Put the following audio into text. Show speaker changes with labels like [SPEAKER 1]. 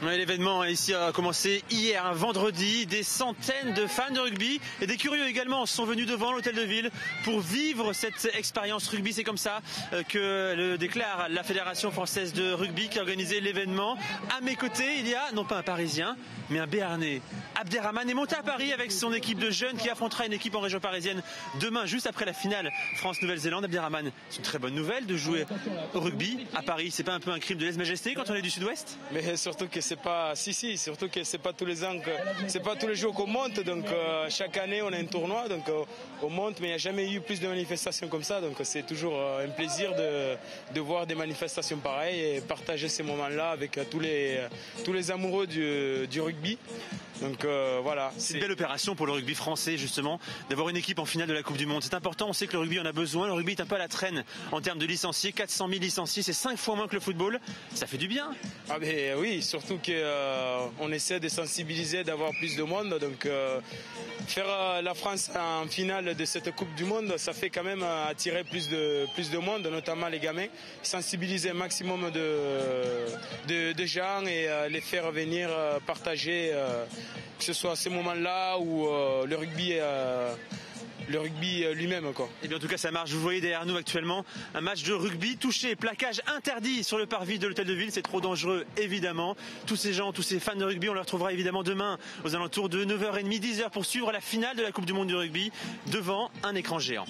[SPEAKER 1] Ouais, l'événement ici a commencé hier, un vendredi. Des centaines de fans de rugby et des curieux également sont venus devant l'hôtel de ville pour vivre cette expérience rugby. C'est comme ça que le déclare la Fédération française de rugby qui a organisé l'événement. À mes côtés, il y a non pas un Parisien, mais un Béarnais. Abderrahmane est monté à Paris avec son équipe de jeunes qui affrontera une équipe en région parisienne demain, juste après la finale France-Nouvelle-Zélande. Abderrahmane, c'est une très bonne nouvelle de jouer au rugby à Paris. C'est pas un peu un crime de lèse-majesté quand on est du Sud-Ouest?
[SPEAKER 2] Mais surtout que c'est pas, surtout que c'est pas tous les ans, c'est pas tous les jours qu'on monte. Donc chaque année on a un tournoi, donc on monte, mais il n'y a jamais eu plus de manifestations comme ça. Donc c'est toujours un plaisir de voir des manifestations pareilles et partager ces moments-là avec tous les amoureux du rugby. Donc voilà.
[SPEAKER 1] C'est une belle opération pour le rugby français justement, d'avoir une équipe en finale de la Coupe du Monde. C'est important, on sait que le rugby en a besoin. Le rugby est un peu à la traîne en termes de licenciés, 400 000 licenciés, c'est 5 fois moins que le football. Ça fait du bien.
[SPEAKER 2] Ah ben oui, surtout qu'on essaie de sensibiliser, d'avoir plus de monde. Donc faire la France en finale de cette Coupe du Monde, ça fait quand même attirer plus de monde, notamment les gamins. Sensibiliser un maximum de gens et les faire venir partager, que ce soit à ces moments-là ou le rugby lui-même, quoi.
[SPEAKER 1] Et bien en tout cas ça marche, vous voyez derrière nous actuellement un match de rugby touché, plaquage interdit sur le parvis de l'hôtel de ville, c'est trop dangereux évidemment. Tous ces gens, tous ces fans de rugby, on les retrouvera évidemment demain aux alentours de 9h30, 10h pour suivre la finale de la Coupe du Monde du rugby devant un écran géant.